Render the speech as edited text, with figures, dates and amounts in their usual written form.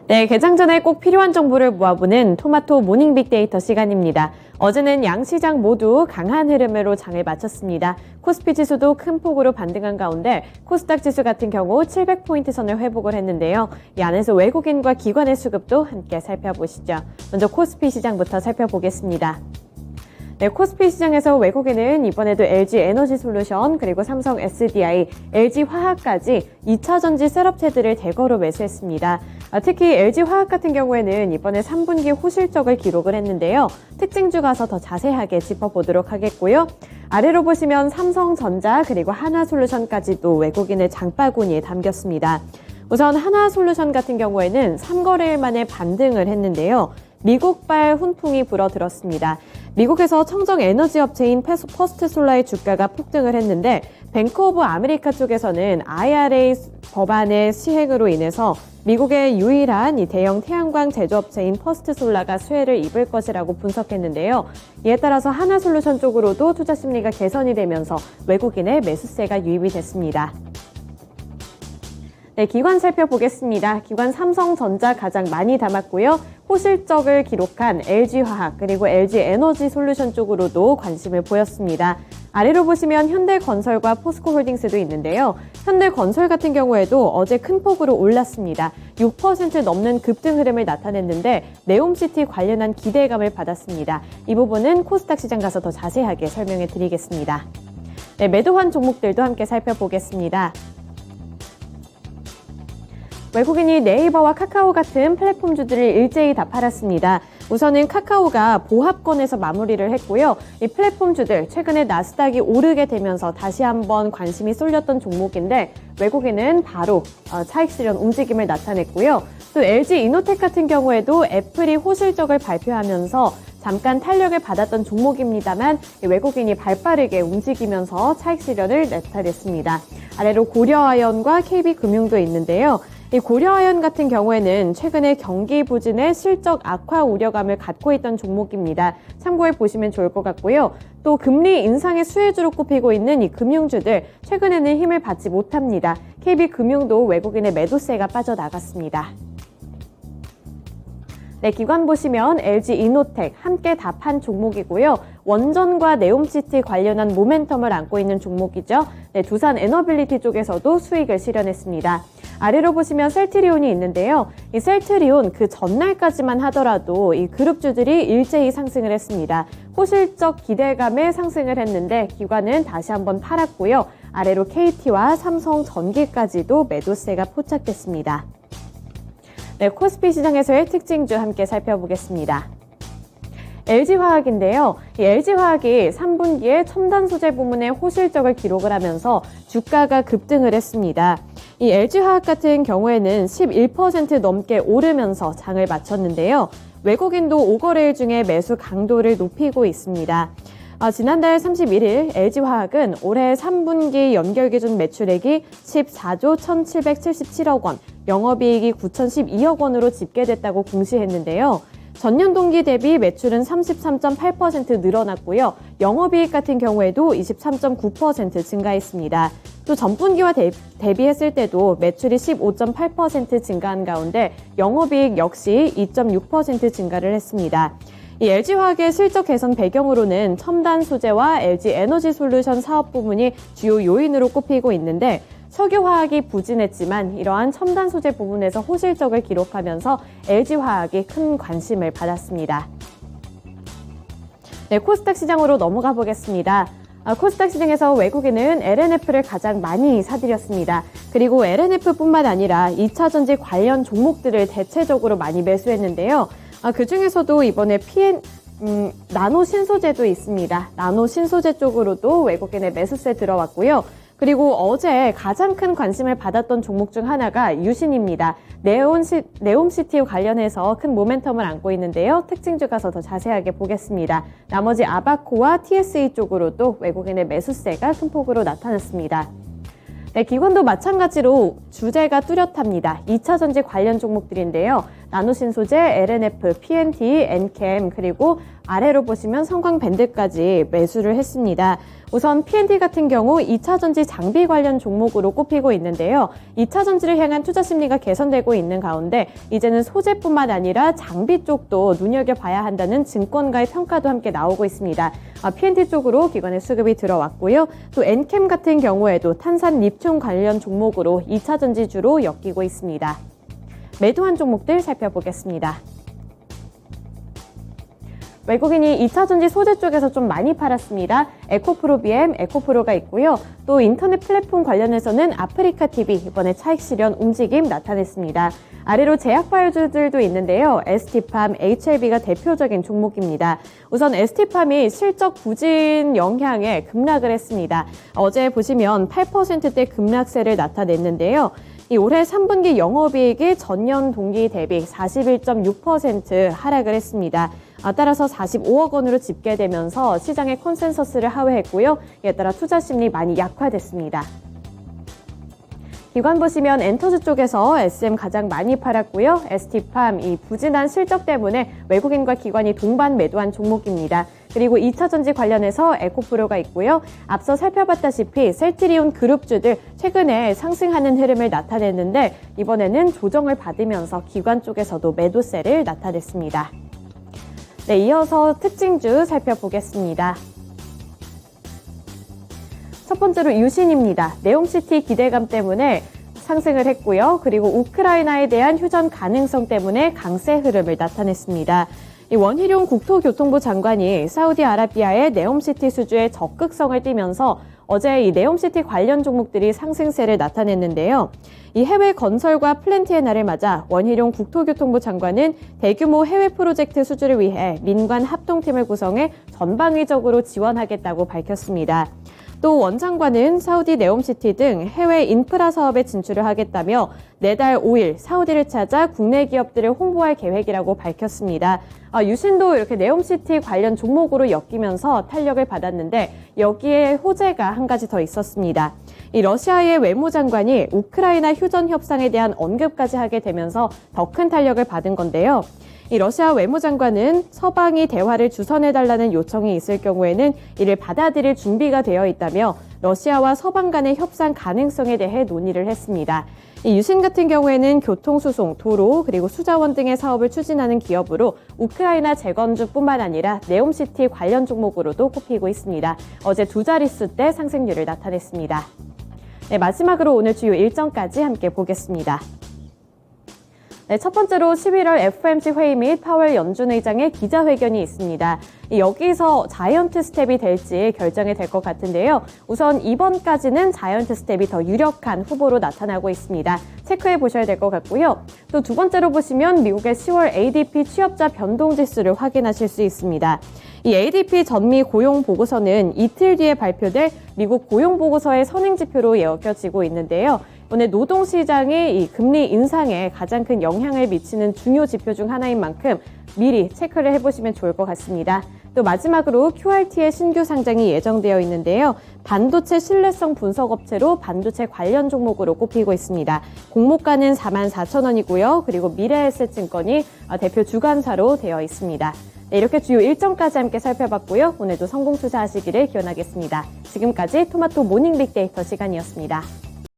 네, 개장 전에 꼭 필요한 정보를 모아보는 토마토 모닝 빅데이터 시간입니다. 어제는 양시장 모두 강한 흐름으로 장을 마쳤습니다. 코스피 지수도 큰 폭으로 반등한 가운데 코스닥 지수 같은 경우 700포인트 선을 회복을 했는데요. 이 안에서 외국인과 기관의 수급도 함께 살펴보시죠. 먼저 코스피 시장부터 살펴보겠습니다. 네, 코스피 시장에서 외국인은 이번에도 LG 에너지 솔루션, 그리고 삼성 SDI, LG 화학까지 2차전지 셋업체들을 대거로 매수했습니다. 특히 LG 화학 같은 경우에는 이번에 3분기 호실적을 기록을 했는데요. 특징주 가서 더 자세하게 짚어보도록 하겠고요. 아래로 보시면 삼성전자 그리고 하나솔루션까지도 외국인의 장바구니에 담겼습니다. 우선 하나솔루션 같은 경우에는 3거래일 만에 반등을 했는데요. 미국발 훈풍이 불어들었습니다. 미국에서 청정 에너지 업체인 퍼스트솔라의 주가가 폭등을 했는데 뱅크 오브 아메리카 쪽에서는 IRA 법안의 시행으로 인해서 미국의 유일한 이 대형 태양광 제조업체인 퍼스트솔라가 수혜를 입을 것이라고 분석했는데요. 이에 따라서 하나솔루션 쪽으로도 투자 심리가 개선이 되면서 외국인의 매수세가 유입이 됐습니다. 네, 기관 살펴보겠습니다. 기관 삼성전자 가장 많이 담았고요. 호실적을 기록한 LG화학 그리고 LG에너지 솔루션 쪽으로도 관심을 보였습니다. 아래로 보시면 현대건설과 포스코홀딩스도 있는데요. 현대건설 같은 경우에도 어제 큰 폭으로 올랐습니다. 6% 넘는 급등 흐름을 나타냈는데 네옴시티 관련한 기대감을 받았습니다. 이 부분은 코스닥 시장 가서 더 자세하게 설명해 드리겠습니다. 네, 매도한 종목들도 함께 살펴보겠습니다. 외국인이 네이버와 카카오 같은 플랫폼주들을 일제히 다 팔았습니다. 우선은 카카오가 보합권에서 마무리를 했고요. 이 플랫폼주들 최근에 나스닥이 오르게 되면서 다시 한번 관심이 쏠렸던 종목인데 외국인은 바로 차익 실현 움직임을 나타냈고요. 또 LG 이노텍 같은 경우에도 애플이 호실적을 발표하면서 잠깐 탄력을 받았던 종목입니다만 외국인이 발빠르게 움직이면서 차익 실현을 나타냈습니다. 아래로 고려아연과 KB금융도 있는데요. 이 고려아연 같은 경우에는 최근에 경기 부진의 실적 악화 우려감을 갖고 있던 종목입니다. 참고해 보시면 좋을 것 같고요. 또 금리 인상의 수혜주로 꼽히고 있는 이 금융주들 최근에는 힘을 받지 못합니다. KB금융도 외국인의 매도세가 빠져나갔습니다. 네, 기관 보시면 LG 이노텍 함께 다 판 종목이고요. 원전과 네옴시티 관련한 모멘텀을 안고 있는 종목이죠. 네, 두산 에너빌리티 쪽에서도 수익을 실현했습니다. 아래로 보시면 셀트리온이 있는데요. 이 셀트리온 그 전날까지만 하더라도 이 그룹주들이 일제히 상승을 했습니다. 호실적 기대감에 상승을 했는데 기관은 다시 한번 팔았고요. 아래로 KT와 삼성전기까지도 매도세가 포착됐습니다. 네, 코스피 시장에서의 특징주 함께 살펴보겠습니다. LG화학인데요. 이 LG화학이 3분기에 첨단 소재 부문의 호실적을 기록을 하면서 주가가 급등을 했습니다. 이 LG화학 같은 경우에는 11% 넘게 오르면서 장을 마쳤는데요. 외국인도 5거래일 중에 매수 강도를 높이고 있습니다. 지난달 31일 LG화학은 올해 3분기 연결기준 매출액이 14조 1,777억 원, 영업이익이 9,012억 원으로 집계됐다고 공시했는데요. 전년 동기 대비 매출은 33.8% 늘어났고요. 영업이익 같은 경우에도 23.9% 증가했습니다. 또 전분기와 대비했을 때도 매출이 15.8% 증가한 가운데 영업이익 역시 2.6% 증가를 했습니다. 이 LG화학의 실적 개선 배경으로는 첨단 소재와 LG 에너지 솔루션 사업 부문이 주요 요인으로 꼽히고 있는데 석유화학이 부진했지만 이러한 첨단 소재 부분에서 호실적을 기록하면서 LG화학이 큰 관심을 받았습니다. 네, 코스닥 시장으로 넘어가 보겠습니다. 코스닥 시장에서 외국인은 LNF를 가장 많이 사들였습니다. 그리고 LNF뿐만 아니라 2차전지 관련 종목들을 대체적으로 많이 매수했는데요. 그 중에서도 이번에 나노 신소재도 있습니다. 나노 신소재 쪽으로도 외국인의 매수세 들어왔고요. 그리고 어제 가장 큰 관심을 받았던 종목 중 하나가 유신입니다. 네옴시티 관련해서 큰 모멘텀을 안고 있는데요. 특징주 가서 더 자세하게 보겠습니다. 나머지 아바코와 TSE 쪽으로도 외국인의 매수세가 큰 폭으로 나타났습니다. 네, 기관도 마찬가지로 주제가 뚜렷합니다. 2차전지 관련 종목들인데요. 나노신소재, LNF, PNT, 엔캠, 그리고 아래로 보시면 성광밴드까지 매수를 했습니다. 우선 PNT 같은 경우 2차전지 장비 관련 종목으로 꼽히고 있는데요. 2차전지를 향한 투자 심리가 개선되고 있는 가운데 이제는 소재뿐만 아니라 장비 쪽도 눈여겨봐야 한다는 증권가의 평가도 함께 나오고 있습니다. PNT 쪽으로 기관의 수급이 들어왔고요. 또 엔캠 같은 경우에도 탄산 리튬 관련 종목으로 2차전지주로 엮이고 있습니다. 매도한 종목들 살펴보겠습니다. 외국인이 2차전지 소재 쪽에서 좀 많이 팔았습니다. 에코프로-BM, 에코프로가 있고요. 또 인터넷 플랫폼 관련해서는 아프리카TV 이번에 차익 실현 움직임 나타냈습니다. 아래로 제약바이오주들도 있는데요. ST팜, HLB가 대표적인 종목입니다. 우선 ST팜이 실적 부진 영향에 급락을 했습니다. 어제 보시면 8%대 급락세를 나타냈는데요. 이 올해 3분기 영업이익이 전년 동기 대비 41.6% 하락을 했습니다. 따라서 45억 원으로 집계되면서 시장의 컨센서스를 하회했고요. 이에 따라 투자 심리 많이 약화됐습니다. 기관 보시면 엔터즈 쪽에서 SM 가장 많이 팔았고요. ST팜 이 부진한 실적 때문에 외국인과 기관이 동반 매도한 종목입니다. 그리고 2차전지 관련해서 에코프로가 있고요. 앞서 살펴봤다시피 셀트리온 그룹주들 최근에 상승하는 흐름을 나타냈는데 이번에는 조정을 받으면서 기관 쪽에서도 매도세를 나타냈습니다. 네, 이어서 특징주 살펴보겠습니다. 첫 번째로 유신입니다. 네옴시티 기대감 때문에 상승을 했고요. 그리고 우크라이나에 대한 휴전 가능성 때문에 강세 흐름을 나타냈습니다. 이 원희룡 국토교통부 장관이 사우디아라비아의 네옴시티 수주에 적극성을 띠면서 어제 이 네옴시티 관련 종목들이 상승세를 나타냈는데요. 이 해외 건설과 플랜트의 날을 맞아 원희룡 국토교통부 장관은 대규모 해외 프로젝트 수주를 위해 민관 합동팀을 구성해 전방위적으로 지원하겠다고 밝혔습니다. 또 원 장관은 사우디 네옴시티 등 해외 인프라 사업에 진출을 하겠다며 내달 5일 사우디를 찾아 국내 기업들을 홍보할 계획이라고 밝혔습니다. 유신도 이렇게 네옴시티 관련 종목으로 엮이면서 탄력을 받았는데 여기에 호재가 한 가지 더 있었습니다. 이 러시아의 외무장관이 우크라이나 휴전 협상에 대한 언급까지 하게 되면서 더 큰 탄력을 받은 건데요. 이 러시아 외무장관은 서방이 대화를 주선해달라는 요청이 있을 경우에는 이를 받아들일 준비가 되어 있다며 러시아와 서방 간의 협상 가능성에 대해 논의를 했습니다. 이 유신 같은 경우에는 교통수송, 도로, 그리고 수자원 등의 사업을 추진하는 기업으로 우크라이나 재건주뿐만 아니라 네옴시티 관련 종목으로도 꼽히고 있습니다. 어제 두 자릿수대 상승률을 나타냈습니다. 네, 마지막으로 오늘 주요 일정까지 함께 보겠습니다. 네, 첫 번째로 11월 FOMC 회의 및 파월 연준 의장의 기자회견이 있습니다. 여기서 자이언트 스텝이 될지 결정이 될 것 같은데요. 우선 이번까지는 자이언트 스텝이 더 유력한 후보로 나타나고 있습니다. 체크해 보셔야 될 것 같고요. 또 두 번째로 보시면 미국의 10월 ADP 취업자 변동지수를 확인하실 수 있습니다. 이 ADP 전미 고용 보고서는 이틀 뒤에 발표될 미국 고용 보고서의 선행지표로 여겨지고 있는데요. 오늘 노동시장이 이 금리 인상에 가장 큰 영향을 미치는 중요 지표 중 하나인 만큼 미리 체크를 해보시면 좋을 것 같습니다. 또 마지막으로 QRT의 신규 상장이 예정되어 있는데요. 반도체 신뢰성 분석업체로 반도체 관련 종목으로 꼽히고 있습니다. 공모가는 44,000원이고요. 그리고 미래에셋증권이 대표 주관사로 되어 있습니다. 네, 이렇게 주요 일정까지 함께 살펴봤고요. 오늘도 성공 투자하시기를 기원하겠습니다. 지금까지 토마토 모닝 빅데이터 시간이었습니다.